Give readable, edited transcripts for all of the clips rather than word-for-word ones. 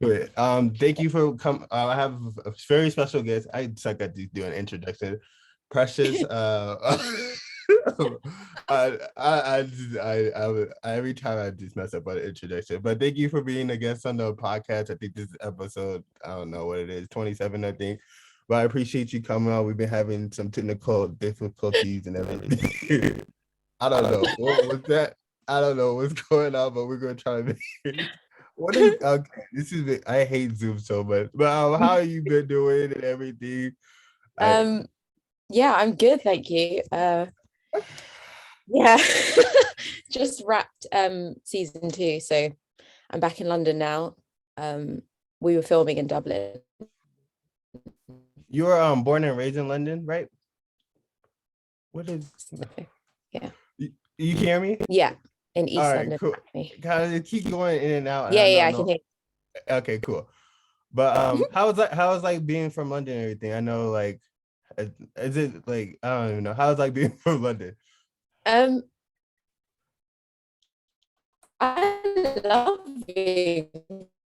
Good. Thank you for coming. I have a very special guest. I suck at doing introduction. Precious. Every time I just mess up on the introduction. But thank you for being a guest on the podcast. I think this is episode, I don't know what it is, 27, I think. But I appreciate you coming on. We've been having some technical difficulties and everything. I don't know what was that. I don't know what's going on, but we're gonna try to make it. What is okay? This is I hate Zoom so much. But how have you been doing and everything? Yeah, I'm good, thank you. Yeah, just wrapped season 2, so I'm back in London now. We were filming in Dublin. You were born and raised in London, right? What is? Yeah. You hear me? Yeah, in East London. Cool. Kind of keep going in and out. Yeah, I can hear. Okay, cool. But how was like being from London and everything? I know, like, is it like I don't even know how it's like being from London. I love being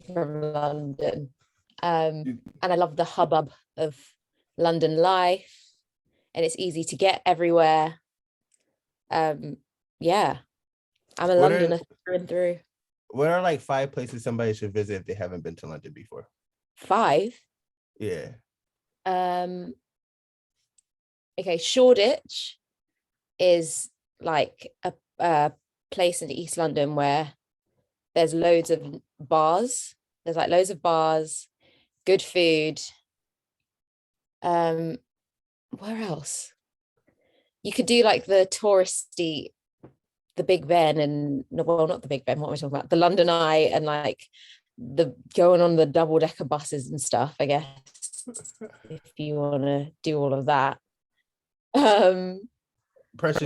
from London, and I love the hubbub of London life, and it's easy to get everywhere. Yeah, I'm a Londoner through and through. What are like 5 places somebody should visit if they haven't been to London before? 5? Yeah. Okay, Shoreditch is like a place in East London where there's loads of bars. There's like loads of bars, good food. Where else? You could do like the touristy, the Big Ben, and well, not the Big Ben, what am I talking about? The London Eye, and like the going on the double-decker buses and stuff, I guess, if you want to do all of that. Precious,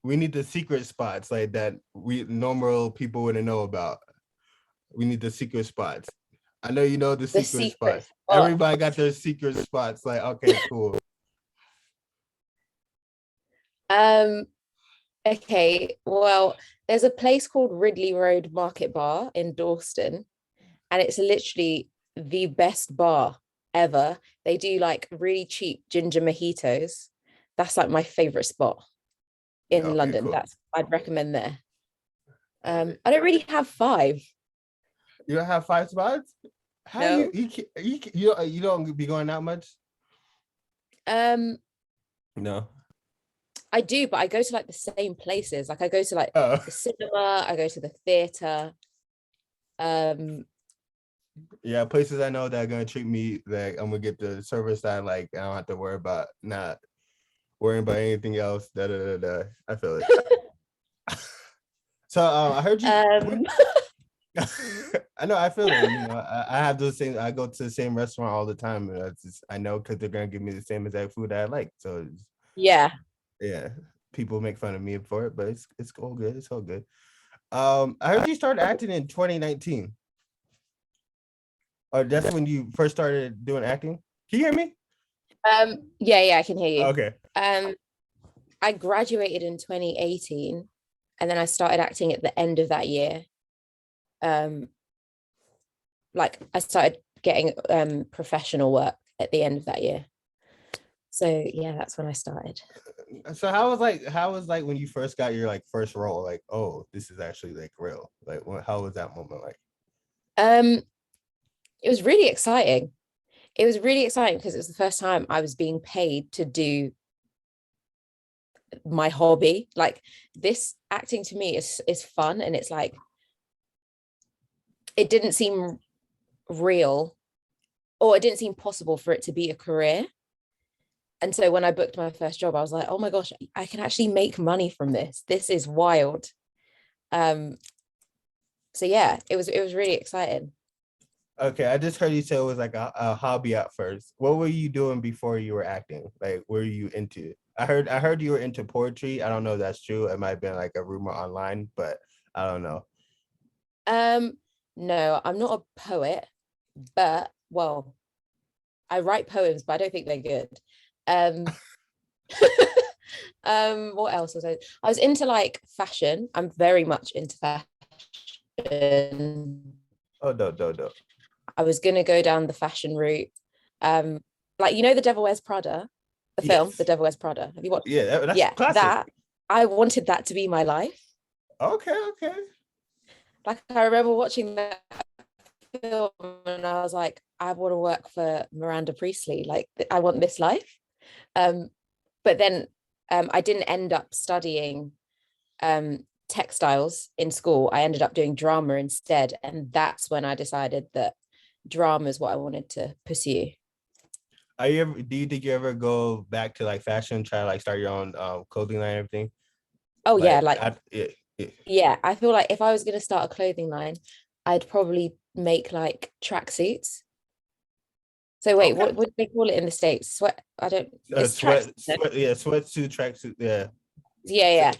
we need the secret spots like that we normal people wouldn't know about. We need the secret spots. I know you know the secret spots. Everybody got their secret spots. Like, okay, cool. Okay, well, there's a place called Ridley Road Market Bar in Dorset, and it's literally the best bar ever. They do like really cheap ginger mojitos. That's like my favorite spot in London. Cool. I'd recommend there. I don't really have 5. You don't have 5 spots? How no. You don't be going out much? No. I do, but I go to like the same places. Like I go to like the cinema, I go to the theater. Yeah, places I know that are gonna treat me like I'm gonna get the service that like I don't have to worry about not worrying about anything else. I feel it. So I heard you. I know. I feel it. You know, I have those same. I go to the same restaurant all the time, and I know because they're gonna give me the same exact food that I like. So yeah. People make fun of me for it, but it's all good. It's all good. I heard you started acting in 2019. Or that's when you first started doing acting. Can you hear me? Yeah, I can hear you. Okay. I graduated in 2018, and then I started acting at the end of that year. Like I started getting professional work at the end of that year. So yeah, that's when I started. So how was like when you first got your like first role? Like, oh, this is actually like real. Like, how was that moment like? It was really exciting. It was really exciting because it was the first time I was being paid to do my hobby. Like this acting to me is fun, and it's like it didn't seem real, or it didn't seem possible for it to be a career. And so when I booked my first job, I was like, oh my gosh, I can actually make money from this. This is wild. So yeah, it was really exciting. Okay, I just heard you say it was like a hobby at first. What were you doing before you were acting? Like, were you into? I heard you were into poetry. I don't know if that's true. It might have been like a rumor online, but I don't know. No, I'm not a poet, but well, I write poems, but I don't think they're good. What else was I was into like fashion. I'm very much into fashion. Oh, no. I was gonna go down the fashion route. Like The Devil Wears Prada, the film, The Yes. Devil Wears Prada. Have you watched? Yeah, that's Yeah, classic. that I wanted that to be my life. Okay. Like I remember watching that film and I was like, I want to work for Miranda Priestley. Like I want this life. But then I didn't end up studying textiles in school. I ended up doing drama instead. And that's when I decided that drama is what I wanted to pursue. Do you think you ever go back to like fashion, try to like start your own clothing line and everything? Oh yeah, Yeah. yeah. I feel like if I was going to start a clothing line, I'd probably make like tracksuits. So wait, Okay. what do they call it in the States? Sweat. I don't. It's tracksuit. Yeah, sweatsuit, tracksuit, yeah. Yeah.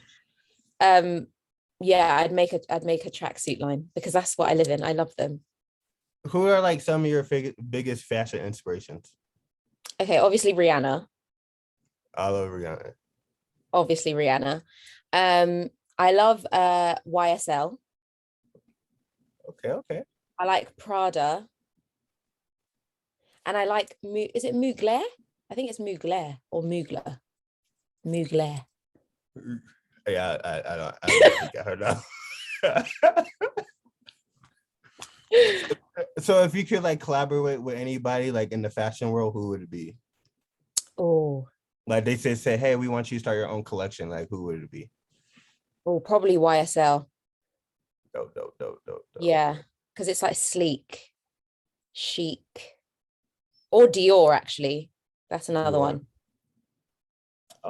Yeah. I'd make a tracksuit line because that's what I live in. I love them. Who are like some of your biggest fashion inspirations? Okay, obviously Rihanna. All over Rihanna. Obviously Rihanna. I love YSL. Okay. I like Prada. And I like is it Mugler? I think it's Mugler or Mugler. Mugler. Yeah, I don't think I heard that. So if you could like collaborate with anybody like in the fashion world, who would it be? Oh, Like they say, hey, we want you to start your own collection. Like who would it be? probably YSL. No. Yeah, because it's like sleek, chic, or Dior actually. That's another one.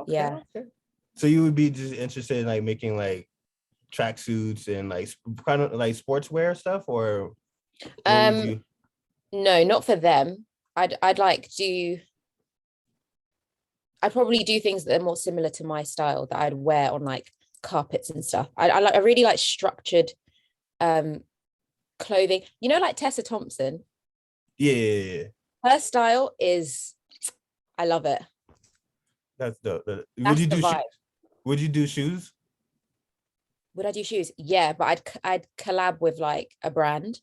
Yeah. Okay. So you would be just interested in like making like tracksuits and like kind of like sportswear stuff, or what would you? No, not for them. I'd like do. I'd probably do things that are more similar to my style that I'd wear on like carpets and stuff. I really like structured um clothing. Like Tessa Thompson. Yeah. Her style is, I love it. That's dope. Would That's you the do vibe. Would you do shoes? Would I do shoes? Yeah, but I'd collab with like a brand.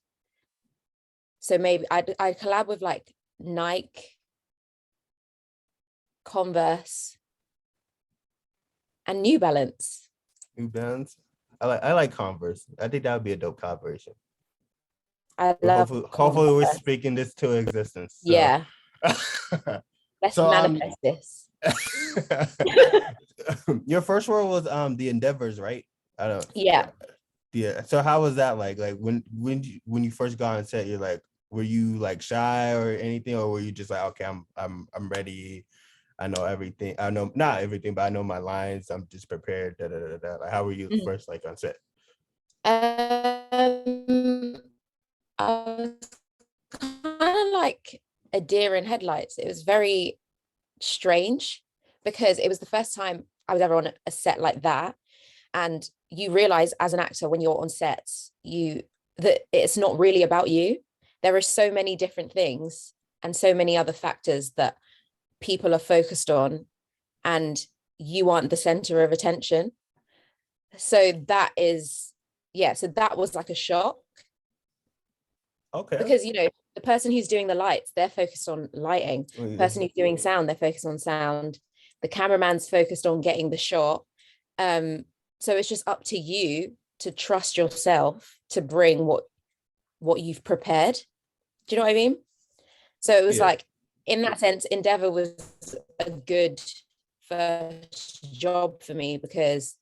So maybe I'd collab with like Nike, Converse, and New Balance. New Balance. I like Converse. I think that would be a dope collaboration. I Well, love hopefully we're Converse. speaking this to existence. So, Yeah, let's so manifest this. your first role was the Endeavors, right? I don't. Yeah. Yeah. So how was that like? Like when you first got on set, you're like, were you like shy or anything, or were you just like, okay, I'm ready. I know everything. I know not everything, but I know my lines. I'm just prepared. Like, how were you first like on set? I was kind of like a deer in headlights. It was very strange because it was the first time I was ever on a set like that. And you realize as an actor when you're on sets, that it's not really about you. There are so many different things and so many other factors that people are focused on, and you aren't the center of attention. So that is, yeah, so that was like a shock Okay. because the person who's doing the lights, they're focused on lighting. The person who's doing sound, they're focused on sound. The cameraman's focused on getting the shot. So it's just up to you to trust yourself to bring what you've prepared. Do you know what I mean? So it was Yeah. like, in that sense, Endeavour was a good first job for me because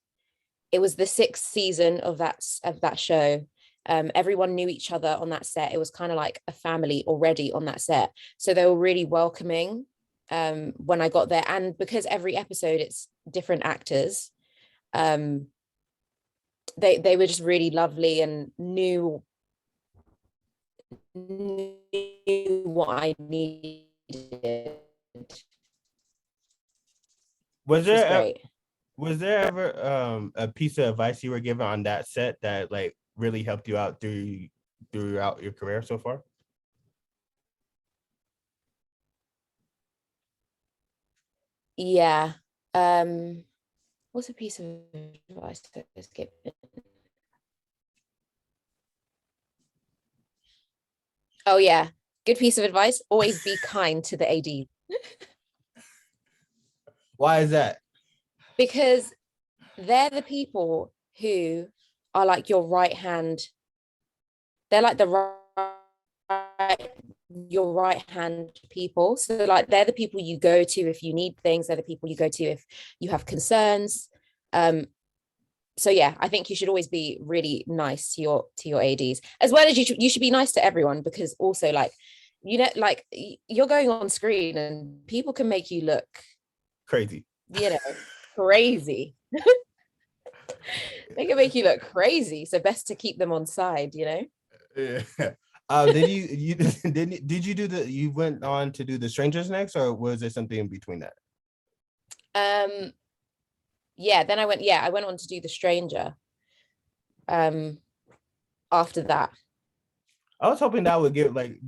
it was the sixth season of that show. Everyone knew each other on that set. It was kind of like a family already on that set. So they were really welcoming when I got there. And because every episode it's different actors, they were just really lovely and knew what I needed, Was which was there great. was there ever a piece of advice you were given on that set that like really helped you out throughout your career so far? Yeah. What's a piece of advice that was given? Oh yeah, good piece of advice. Always be kind to the AD Why is that? because they're the people who are like your right hand. They're like the right your right hand people. So like they're the people you go to if you need things. They're the people you go to if you have concerns. Um, so yeah, I think you should always be really nice to your ADs, as well as you should be nice to everyone, because also like like you're going on screen and people can make you look Crazy. you know crazy. They can make you look crazy, so best to keep them on side. Yeah. Did you do you went on to do the Strangers next, or was there something in between that? Yeah, then I went on to do The Stranger after that. I was hoping that would get like,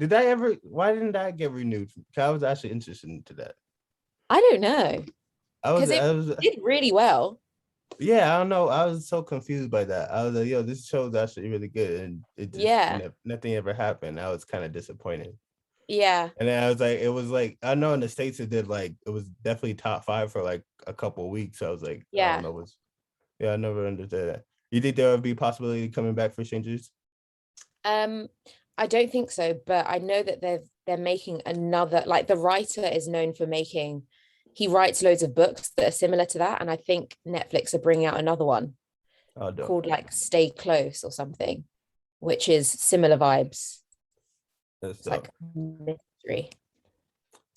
why didn't that get renewed? 'Cause I was actually interested into that. I don't know, because it I was, did really well. yeah, I don't know. I was so confused by that. I was like, yo, this show's actually really good. And it just, Yeah, nothing ever happened. I was kind of disappointed. yeah, And then it was like, I know in the States it did like, it was definitely top 5 for like a couple of weeks. So I was like, I don't yeah. know. Yeah, I never understood that. You think there would be possibility coming back for Strangers? Um, I don't think so, but I know that they're making another. Like the writer is known for making. He writes loads of books that are similar to that, and I think Netflix are bringing out another one Oh, dope. called like Stay Close or something, which is similar vibes. That's It's dope. like mystery.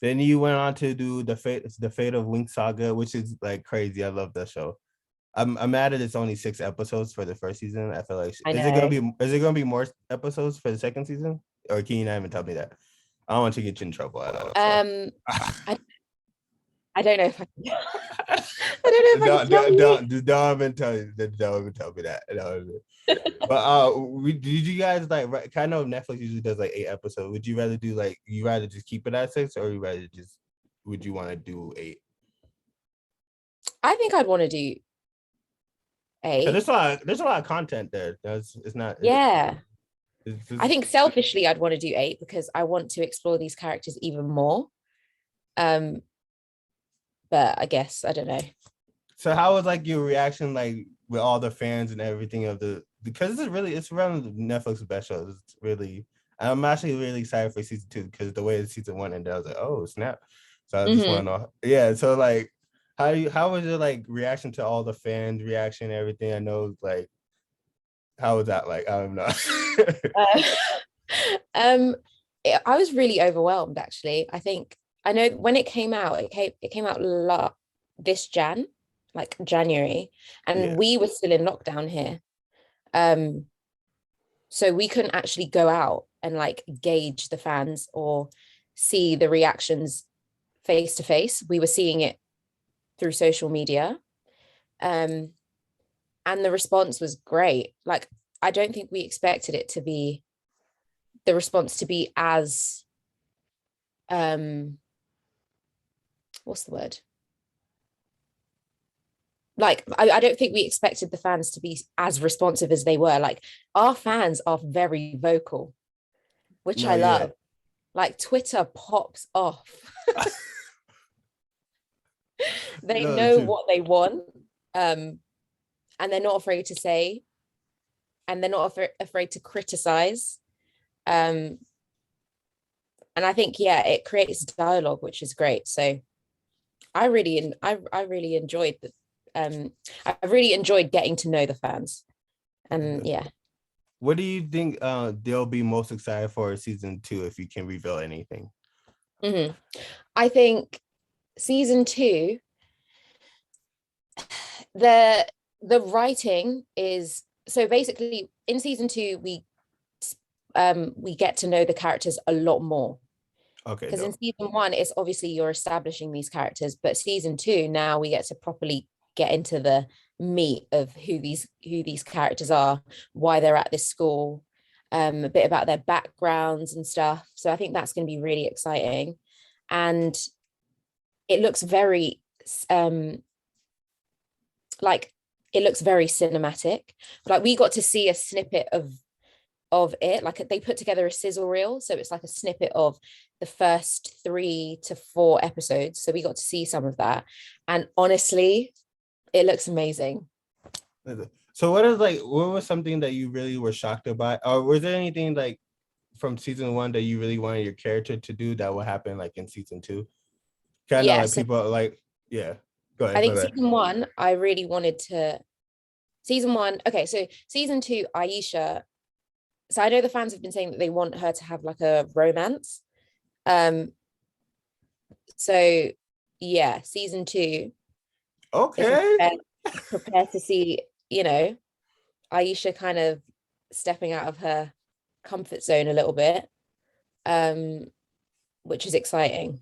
Then you went on to do the fate of Winx Saga, which is like crazy. I love that show. I'm mad that it's only 6 episodes for the first season. I feel like I know. is it gonna be more episodes for the second season? Or can you not even tell me that? I don't want to get you in trouble at all. So. I I don't know if I can. I don't know if I can tell you. Don't even tell you. Don't even tell me that. But did you guys like? Kind of Netflix usually does like 8 episodes. Would you rather do like you rather just keep it at 6, or would you want to do 8? I think I'd want to do Because 8. there's a lot of content there. It's not. Yeah. It's I just, think selfishly I'd want to do 8 because I want to explore these characters even more. Um, but I guess I don't know. so how was like your reaction like with all the fans and everything because it's one of Netflix's best shows. It's really I'm actually really excited for season 2 because the way season 1 ended, I was like, oh snap. So I just want to know. Yeah, so like how was your like reaction to all the fans' reaction and everything? I know like how was that like? I don't know. Uh, um, I was really overwhelmed actually. I know when it came out, it came out this like January, and Yeah. we were still in lockdown here. Um, so we couldn't actually go out and like gauge the fans or see the reactions face to face. We were seeing it through social media. Um, and the response was great. Like, I don't think we expected the response to be as, what's the word? Like, I don't think we expected the fans to be as responsive as they were. Like, our fans are very vocal, which No, I yeah. love. Like, Twitter pops off. They No, know true. what they want. And they're not afraid to say, and they're not afraid to criticize. Um, and I think, yeah, it creates dialogue, which is great. So I really enjoyed I really enjoyed getting to know the fans. And yeah. What do you think they'll be most excited for season 2 if you can reveal anything? Mm-hmm. I think season 2, the writing is so basically in season 2 we get to know the characters a lot more. Okay, Because in dope. season 1 it's obviously you're establishing these characters, but season 2 now we get to properly get into the meat of who these characters are, why they're at this school, a bit about their backgrounds and stuff. So I think that's going to be really exciting, and it looks very like it looks very cinematic. Like we got to see a snippet of of it. Like they put together a sizzle reel, so it's like a snippet of the first 3 to 4 episodes, so we got to see some of that, and honestly it looks amazing. So what was something that you really were shocked about, or was there anything like from season 1 that you really wanted your character to do that will happen like in season 2? Kind of Yeah, like so people like, yeah, go I ahead, my think bad. season 1 I really wanted to, season 1, okay, so season 2 Aisha, so I know the fans have been saying that they want her to have like a romance, um so yeah, season 2, if we're Okay. prepared to see, Aisha kind of stepping out of her comfort zone a little bit, um which is exciting.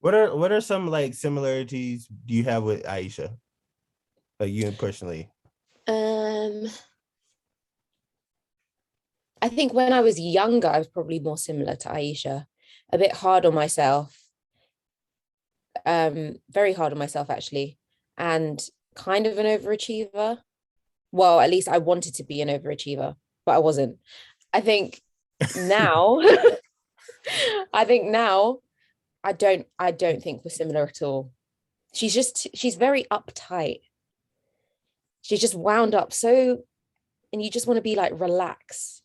What are some like similarities do you have with Aisha, like you personally? um I think when I was younger I was probably more similar to Aisha, a bit hard on myself, very hard on myself actually, and kind of an overachiever. Well, at least I wanted to be an overachiever, but I wasn't. I think now I think now I don't think we're similar at all. She's very uptight. She's just wound up so, and you just want to be like relax,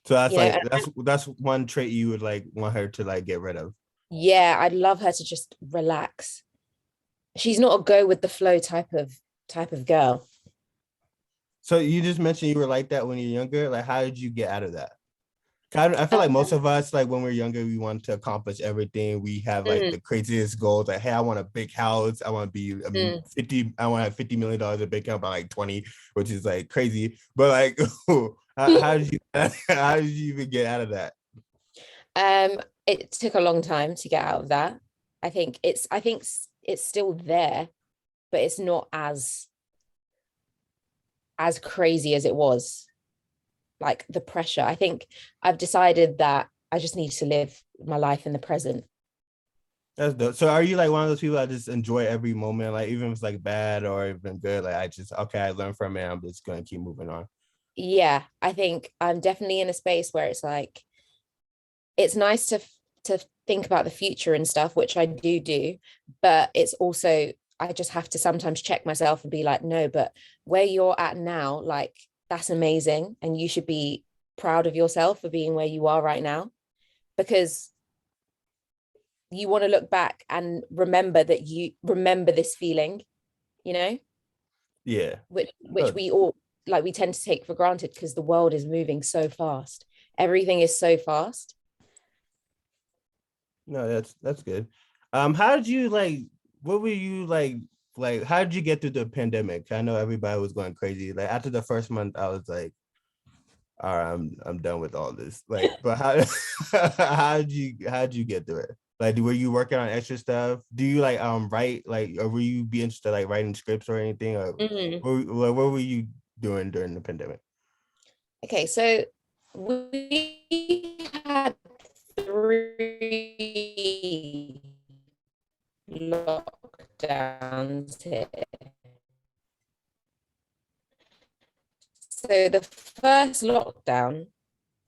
So that's you know. like And that's one trait you would like want her to like get rid of. yeah, I'd love her to just relax. She's not a go with the flow type of girl. So you just mentioned you were like that when you're younger. Like, how did you get out of that? I feel Um, like most of us, like when we're younger, we want to accomplish everything. We have like mm, the craziest goals. Like, hey, I want a big house. I want to be mm. 50. I want to have $50 million a big house by like 20, which is like crazy. But like, how did you how did you even get out of that? It took a long time to get out of that. I think it's still there, but it's not as crazy as it was. Like the pressure. I think I've decided that I just need to live my life in the present. That's dope. So are you like one of those people that just enjoy every moment, like even if it's like bad or even good? Like I just okay, I learned from it. I'm just gonna keep moving on. Yeah, I think I'm definitely in a space where it's like it's nice to think about the future and stuff, which I do, but it's also I just have to sometimes check myself and be like, no, but where you're at now, like that's amazing, and you should be proud of yourself for being where you are right now, because you want to look back and remember that you remember this feeling, you know, Yeah. which Oh, we all, like, we tend to take for granted because the world is moving so fast. Everything is so fast. no, that's good. How did you like? What were you like? How did you get through the pandemic? I know everybody was going crazy. Like after the first month, I was like, all right, I'm done with all this. Like, but how how did you get through it? Like, were you working on extra stuff? Do you like write like, or were you be interested like writing scripts or anything? Or Mhm. what were you doing during the pandemic? Okay, so we had 3 lockdowns here. So the first lockdown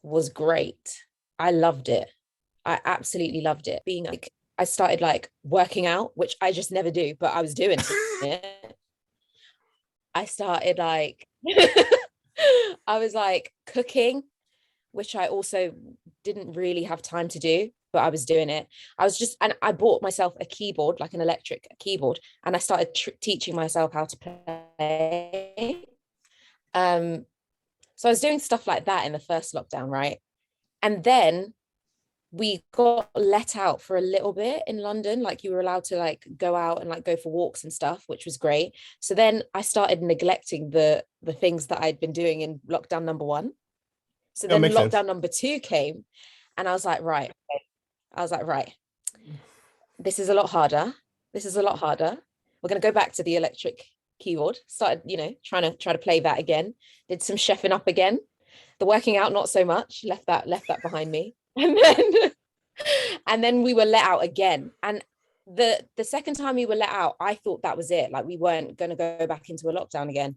was great. I loved it. I absolutely loved it. Being like, I started like working out, which I just never do, but I was doing it. I started like, I was like cooking, which I also didn't really have time to do, but I was doing it. And I bought myself a keyboard, like an electric keyboard, and I started teaching myself how to play. Um, so I was doing stuff like that in the first lockdown, right? And then we got let out for a little bit in London. Like you were allowed to like go out and like go for walks and stuff, which was great. So then I started neglecting the things that I'd been doing in lockdown number 1. So That then makes sense. lockdown number 2 came, and I was like, right, okay. I was like, right, this is a lot harder. This is a lot harder. We're gonna go back to the electric keyboard. Started, try to play that again. Did some chefing up again. The working out, not so much. Left that behind me. And then we were let out again. And the second time we were let out, I thought that was it. Like we weren't gonna go back into a lockdown again.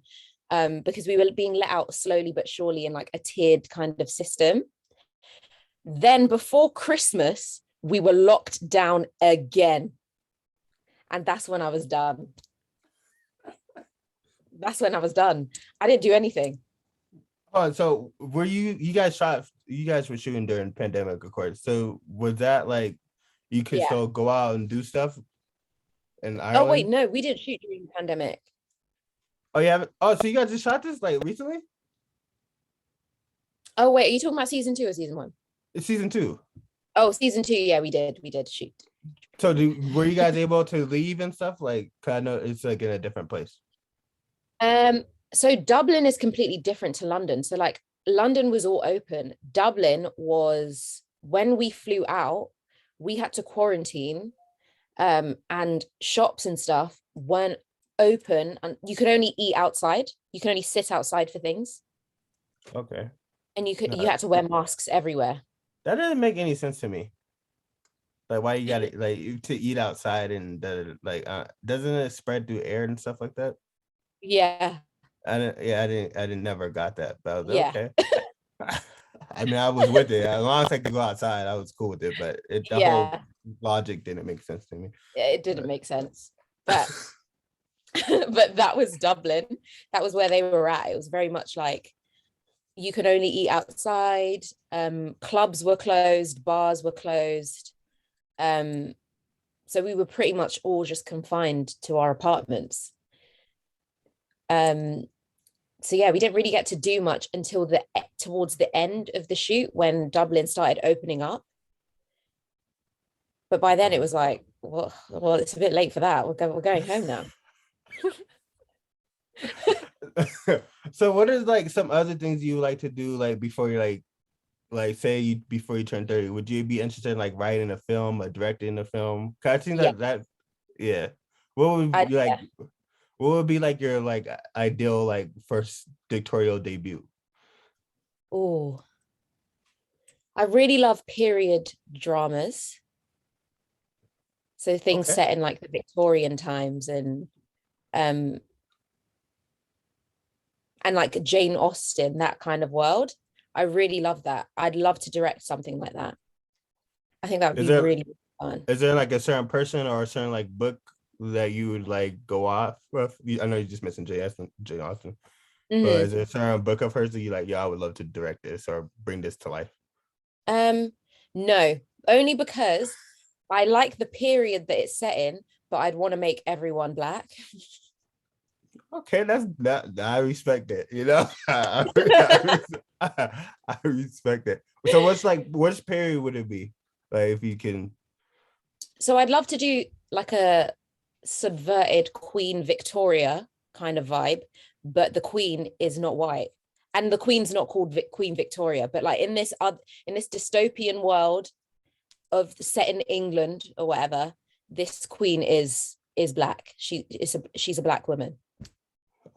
because we were being let out slowly but surely in like a tiered kind of system. Then before Christmas, we were locked down again. And that's when I was done. I didn't do anything. Oh, so you guys were shooting during pandemic, of course. So was that like you could still go out and do stuff in Ireland? Oh wait, no, we didn't shoot during the pandemic. Oh yeah. Oh, so you guys just shot this like recently? Oh wait, are you talking about season 2 or season 1? It's season 2. Oh, season 2, yeah, we did shoot. So were you guys able to leave and stuff? Like, 'cause I know it's like in a different place. So Dublin is completely different to London. So like London was all open. Dublin was, when we flew out, we had to quarantine, and shops and stuff weren't open, and you could only eat outside. You can only sit outside for things. Okay. And you had to wear masks everywhere. That doesn't make any sense to me. Like, why you gotta like to eat outside and doesn't it spread through air and stuff like that? Yeah. I didn't never got that, but I was Yeah. okay. I mean, I was with it. As long as I could go outside, I was cool with it. But the whole logic didn't make sense to me. It didn't make sense. But but that was Dublin. That was where they were at. It was very much like you could only eat outside. Clubs were closed, bars were closed. So we were pretty much all just confined to our apartments. So yeah, we didn't really get to do much until towards the end of the shoot when Dublin started opening up. But by then it was like, well, it's a bit late for that. We're going home now. So what is like some other things you like to do like before you before you turn 30? Would you be interested in like writing a film or directing a film? Cause I think what would be like your like ideal like first directorial debut? Oh, I really love period dramas. So things set in like the Victorian times and like Jane Austen, that kind of world. I really love that. I'd love to direct something like that. I think that would be really fun. Is there like a certain person or a certain like book that you would like go off with? I know you just mentioned Jane Austen, but is there a certain book of hers that you like, I would love to direct this or bring this to life? No, only because I like the period that it's set in, but I'd want to make everyone Black. Okay, I respect it. I respect it. So which period would it be? Like if you can. So I'd love to do like a subverted Queen Victoria kind of vibe, but the Queen is not white, and the Queen's not called Queen Victoria, but like in this dystopian world of set in England or whatever, this Queen is Black. She's a Black woman.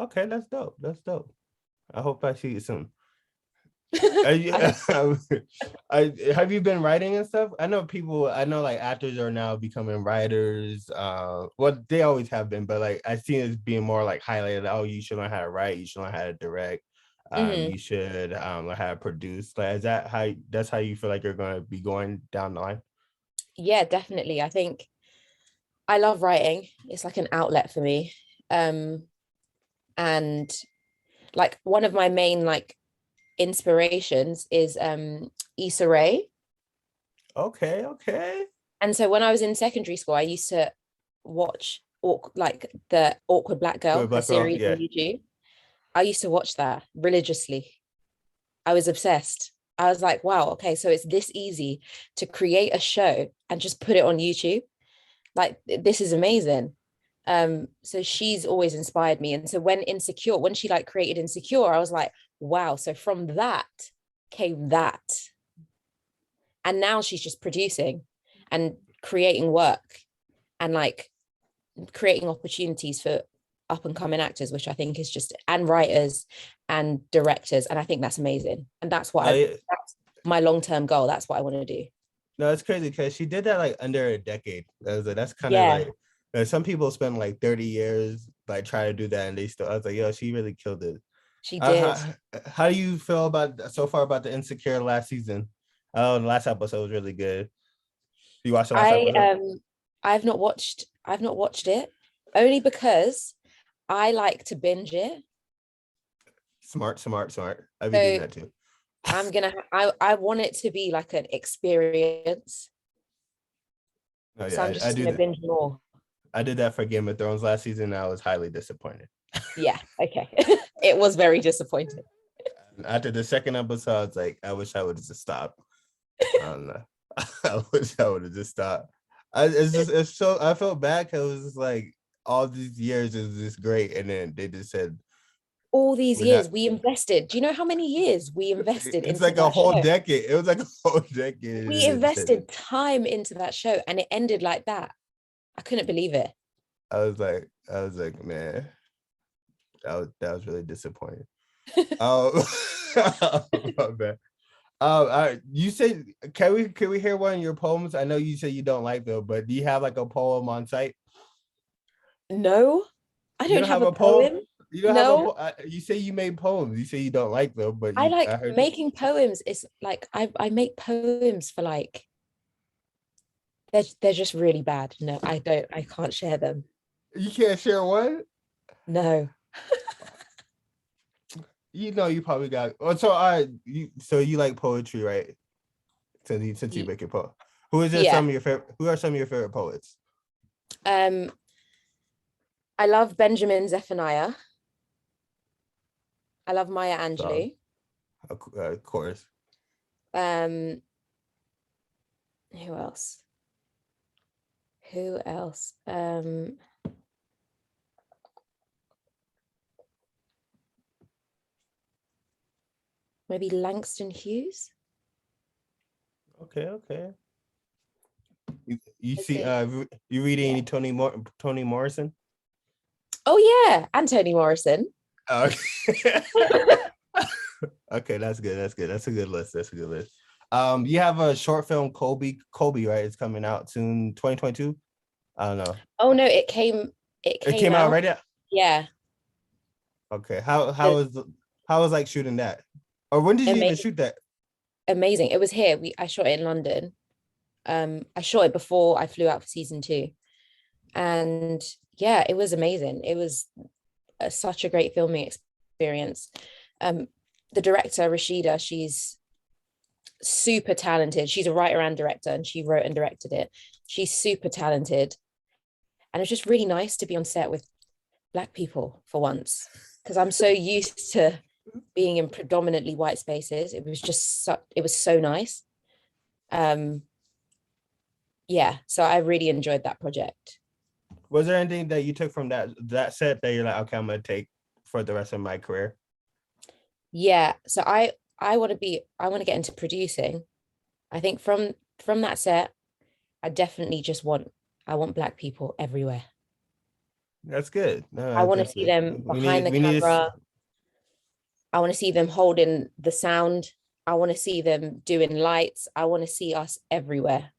Okay, that's dope. I hope I see you soon. Have you been writing and stuff? I know like actors are now becoming writers. Well, they always have been, but like I see it being more like highlighted. Oh, you should learn how to write. You should learn how to direct. You should learn how to produce. Like, is that that's how you feel like you're going to be going down the line? Yeah, definitely. I think I love writing. It's like an outlet for me. And like one of my main like inspirations is Issa Rae. Okay. And so when I was in secondary school, I used to watch like the Awkward Black Girl, the series on YouTube. I used to watch that religiously. I was obsessed. I was like, wow, okay, so it's this easy to create a show and just put it on YouTube. Like, this is amazing. So she's always inspired me. And so when she like created Insecure, I was like, wow, so from that came that. And now she's just producing and creating work and like creating opportunities for up and coming actors, which I think is just, and writers and directors. And I think that's amazing. And that's what that's my long-term goal. That's what I want to do. No, it's crazy because she did that like under a decade. That's kind of like some people spend like 30 years like try to do that, and they still. I was like, yo, she really killed it. She did. How do you feel about so far about the Insecure last season? Oh, the last episode was really good. You watched the last episode? I've not watched it only because I like to binge it. Smart. I've been doing So that too. I want it to be like an experience. Oh yeah, So I'm I just do gonna that. binge more. I did that for Game of Thrones last season, and I was highly disappointed. Yeah, okay. It was very disappointing. After the second episode, I was like, I wish I would have just stopped. I don't know. I wish I would have just stopped. I felt bad because it was just like all these years it was just great, and then they just said All these we're years not. we invested. Do you know how many years we invested It's into like a that whole show? decade. It was like a whole decade. We invested time into that show and it ended like that. I couldn't believe it. I was like, man, that was really disappointing. My bad. You said, can we hear one of your poems? I know you said you don't like them, but do you have like a poem on site? No, I don't have a poem. You don't No, have you say you made poems. You say you don't like them, but I I like heard making poems. It's like I make poems for like they're just really bad. No, I can't share them. you can't share one. No. You know, you probably got. Oh, so you like poetry, right? Since you make your poem, Yeah. Who are some of your favorite poets? I love Benjamin Zephaniah. I love Maya So, Angelou. of course. Um, who else? Who else? Maybe Langston Hughes. Okay. You That's see, it. you reading Yeah. any Toni Morrison? Oh yeah, and Toni Morrison. Okay. Okay, that's good. That's a good list. You have a short film, Kobe, right? It's coming out soon, 2022. I don't know. Oh no, it It came came out out. right now. Yeah. Okay. How was like shooting that? Or when did you even Amazing. shoot that? Amazing. It was here. I shot it in London. I shot it before I flew out for season 2. And yeah, it was amazing. It was such a great filming experience. The director, Rashida, she's super talented. She's a writer and director, and she wrote and directed it. She's super talented. And it's just really nice to be on set with Black people for once, because I'm so used to being in predominantly white spaces. It was so nice. Yeah, so I really enjoyed that project. Was there anything that you took from that set that you're like, okay, I'm gonna take for the rest of my career? Yeah, so I want to get into producing. I think from that set, I definitely I want Black people everywhere. That's good. I No, want to that's see good. them behind the We need camera. I want to see them holding the sound. I want to see them doing lights. I want to see us everywhere.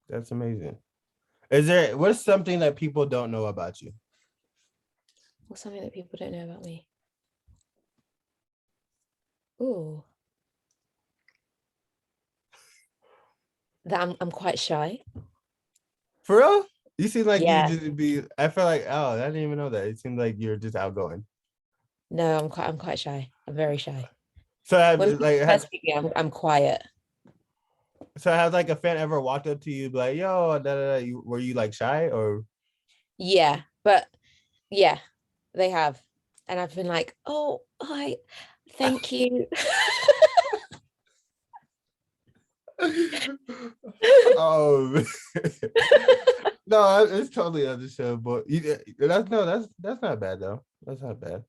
That's amazing. What's something that people don't know about you? What's something that people don't know about me? Ooh, that I'm quite shy. For real? You seem like you Yeah. just be. I feel like, oh, I didn't even know that. It seemed like you're just outgoing. No, I'm quite shy. I'm very shy. So When people first meet me, I'm quiet. has like a fan ever walked up to you like, yo, were you like shy or? Yeah, but yeah, they have. And I've been like, oh, hi, thank you. Oh, no, it's totally understandable. That's not bad though. That's not bad.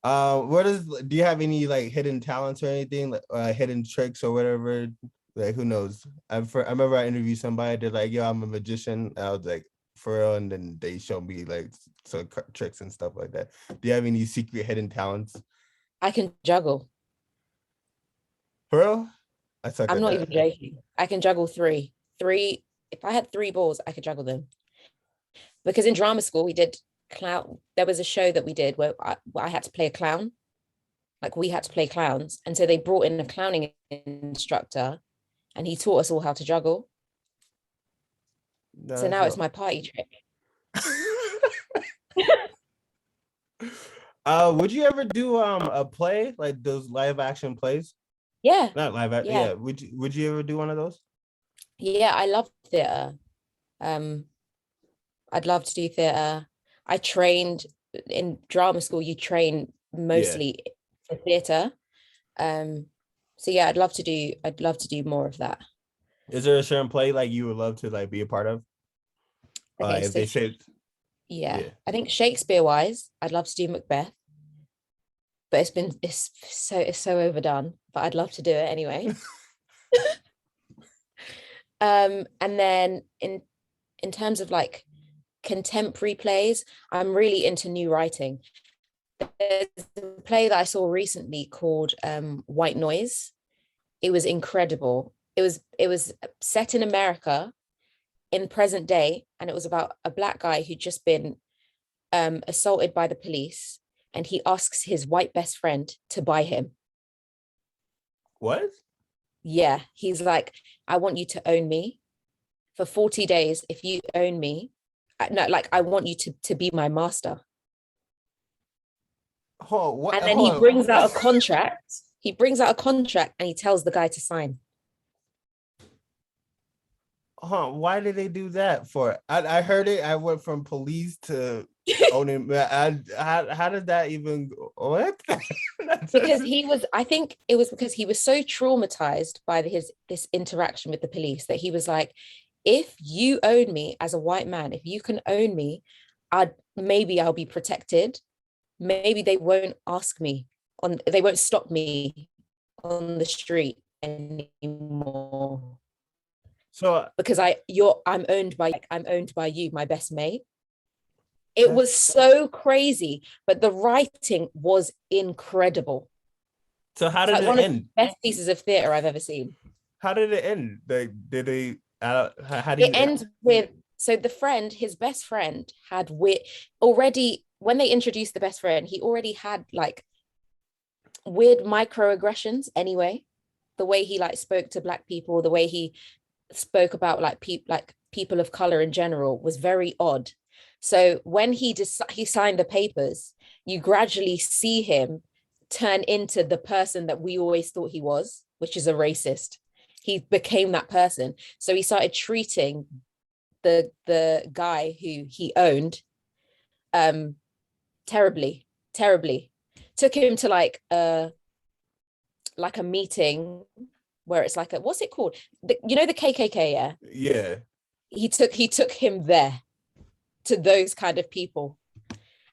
Do you have any like hidden talents or anything, like hidden tricks or whatever? Like, who knows? I remember I interviewed somebody. They're like, "Yo, I'm a magician." I was like, "For real?" And then they showed me like some tricks and stuff like that. Do you have any secret hidden talents? I can juggle. For real? I suck I'm at not even that. joking. I can juggle three. If I had 3 balls, I could juggle them. Because in drama school, we did clown. There was a show that we did where I had to play a clown. Like we had to play clowns. And so they brought in a clowning instructor and he taught us all how to juggle. So now it's my party trick. Would you ever do a play like those live action plays? Yeah. Not live action. Yeah. Would you ever do one of those? Yeah, I love theatre. I'd love to do theatre. I trained in drama school. You train mostly for theatre. So yeah, I'd love to do more of that. Is there a certain play like you would love to like be a part of? Okay, if they said, yeah, I think Shakespeare wise, I'd love to do Macbeth, but it's so overdone. But I'd love to do it anyway. And then in terms of like contemporary plays, I'm really into new writing. There's a play that I saw recently called White Noise. It was incredible. It was set in America in present day, and it was about a Black guy who'd just been assaulted by the police, and he asks his white best friend to buy him. What? Yeah, he's like, I want you to own me for 40 days. If you own me, I want you to be my master. And then he brings out a contract. He brings out a contract and he tells the guy to sign. Why did they do that for? I heard it. I went from police to owning. How did that even? What? Because I think it was because he was so traumatized by this interaction with the police that he was like, if you own me as a white man, if you can own me, maybe I'll be protected. Maybe they won't they won't stop me on the street anymore. So because I'm owned by you, my best mate. It was so crazy, but the writing was incredible. So how did it one end? Of the best pieces of theater I've ever seen. How did it end? It ends with, so his best friend had already, when they introduced the best friend, he already had like weird microaggressions anyway. The way he like spoke to Black people, the way he spoke about like people of color in general was very odd. So when he signed the papers, you gradually see him turn into the person that we always thought he was, which is a racist. He became that person. So he started treating the guy who he owned terribly. Took him to like a meeting where it's like what's it called? The KKK, yeah? Yeah. He took him there to those kind of people.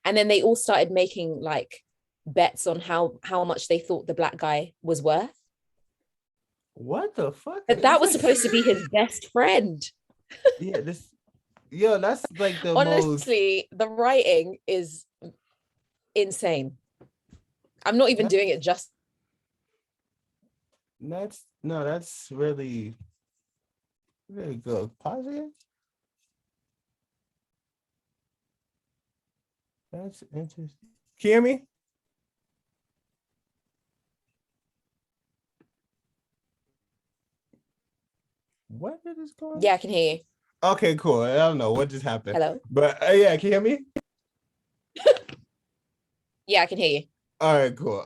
And then they all started making like bets on how much they thought the Black guy was worth. What the fuck? But that was supposed to be his best friend. Yeah, that's like the honestly, the writing is insane. I'm not even doing it just. That's really, really good. Positive. That's interesting. Can you hear me? What is going on? Yeah, I can hear you. Okay, cool. I don't know what just happened. Hello? But yeah, can you hear me? Yeah, I can hear you. All right, cool.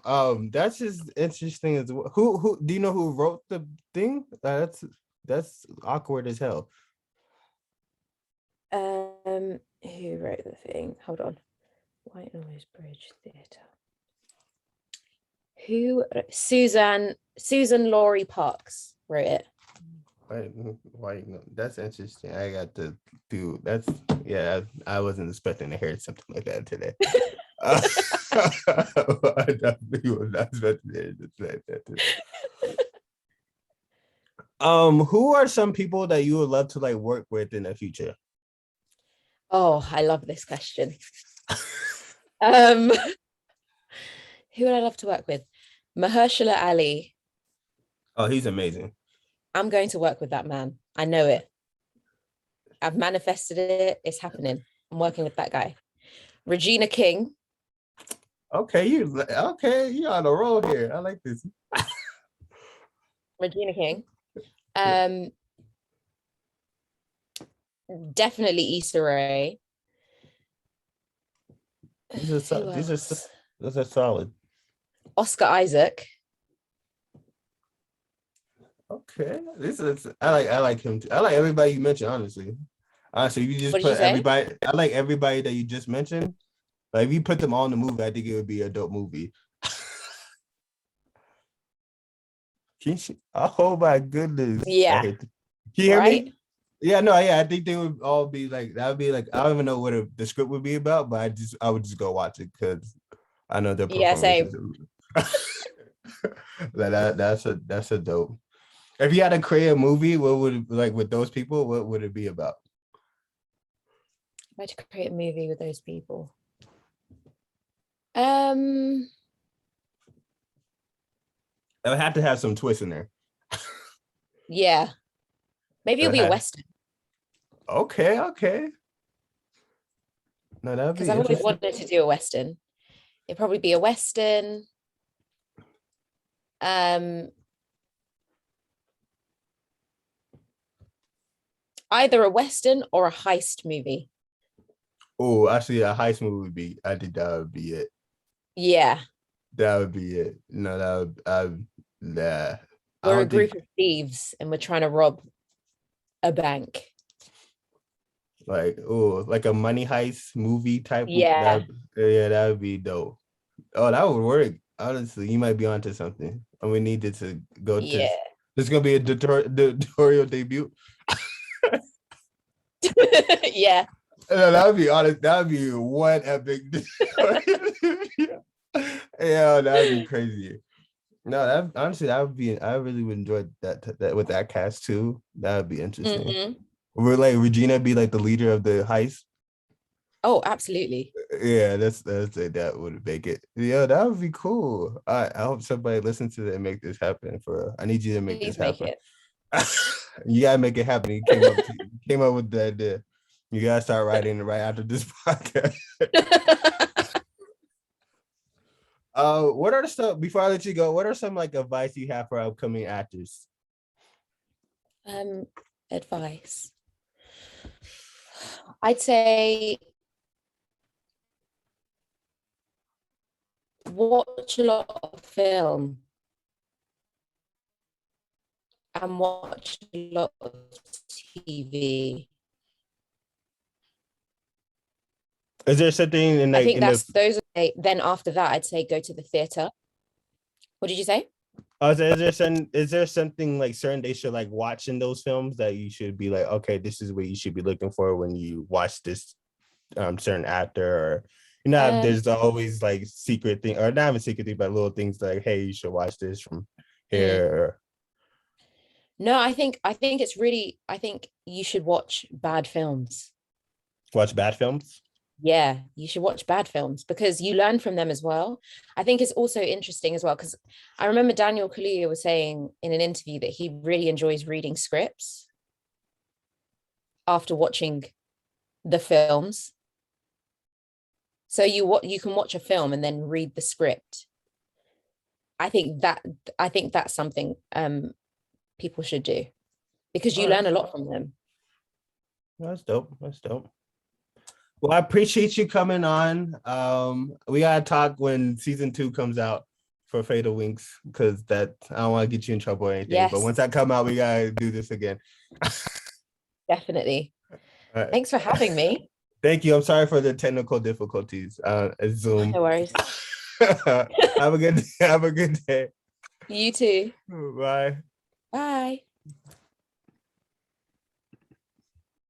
That's just interesting as well. Who do you know who wrote the thing? That's awkward as hell. Who wrote the thing? Hold on. White Noise Bridge Theatre. Susan Laurie Parks wrote it. Why? That's interesting. I got to do that's. Yeah, I wasn't expecting to hear something like that today. I definitely was not expecting to hear something like that today. Who are some people that you would love to like work with in the future? Oh, I love this question. Who would I love to work with? Mahershala Ali. Oh, he's amazing. I'm going to work with that man. I know it. I've manifested it. It's happening. I'm working with that guy. Regina King. Okay, you on the roll here. I like this. Regina King. Definitely Issa Rae. These are solid. Oscar Isaac. Okay, I like him too. I like everybody you mentioned, honestly. Honestly, you just What did you put say? everybody. I like everybody that you just mentioned. Like if you put them all in the movie, I think it would be a dope movie. Oh my goodness! Yeah. Can you hear Right? me? Yeah, no, yeah. I think they would all be like that. Would be like I don't even know what the script would be about, but I would just go watch it because I know their Yeah, performances. That's a dope. If you had to create a movie, what would like with those people? What would it be about? I had to create a movie with those people. I would have to have some twists in there. Yeah. Maybe it'll be a Western. Okay. No, that'd be because I've always wanted to do a Western. It'd probably be a Western. Either a Western or a heist movie. Oh, actually, a heist movie would be. I think that would be it. Yeah, that would be it. No, that would. We're a group of thieves and we're trying to rob a bank. Like a money heist movie type. Yeah, that would be dope. Oh, that would work. Honestly, you might be onto something. And we needed to go to. Yeah. This is gonna be a tutorial debut. Yeah. No, that would be honest. That would be one epic. Yeah, that would be crazy. No, that honestly, that would be. I really would enjoy that with that cast too. That would be interesting. Mm-hmm. Would like Regina be like the leader of the heist? Oh, absolutely. Yeah, that's that would make it. Yeah, that would be cool. I hope somebody listens to that and make this happen. I need you to make Please this happen. Make You gotta make it happen. You came up with the idea. You gotta start writing right after this podcast. What are some before I let you go? What are some like advice you have for upcoming actors? Advice. I'd say watch a lot of film and watch a lot of TV. Is there something in like? I think those. Then after that, I'd say go to the theater. What did you say? Is there something like certain they should like watch in those films that you should be like, okay, this is what you should be looking for when you watch this certain actor, or there's always like secret thing, or not even secret thing, but little things like, hey, you should watch this from here. No, I think it's really. I think you should watch bad films. Watch bad films. Yeah, you should watch bad films because you learn from them as well. I think it's also interesting as well because I remember Daniel Kaluuya was saying in an interview that he really enjoys reading scripts after watching the films. So you can watch a film and then read the script. I think that's something people should do because you learn a lot from them. That's dope. Well, I appreciate you coming on. We gotta talk when season 2 comes out for Fatal Winx because I don't want to get you in trouble or anything. Yes. But once I come out, we gotta do this again. Definitely. Right. Thanks for having me. Thank you. I'm sorry for the technical difficulties. Zoom. No worries. Have a good day. You too. Bye. Bye.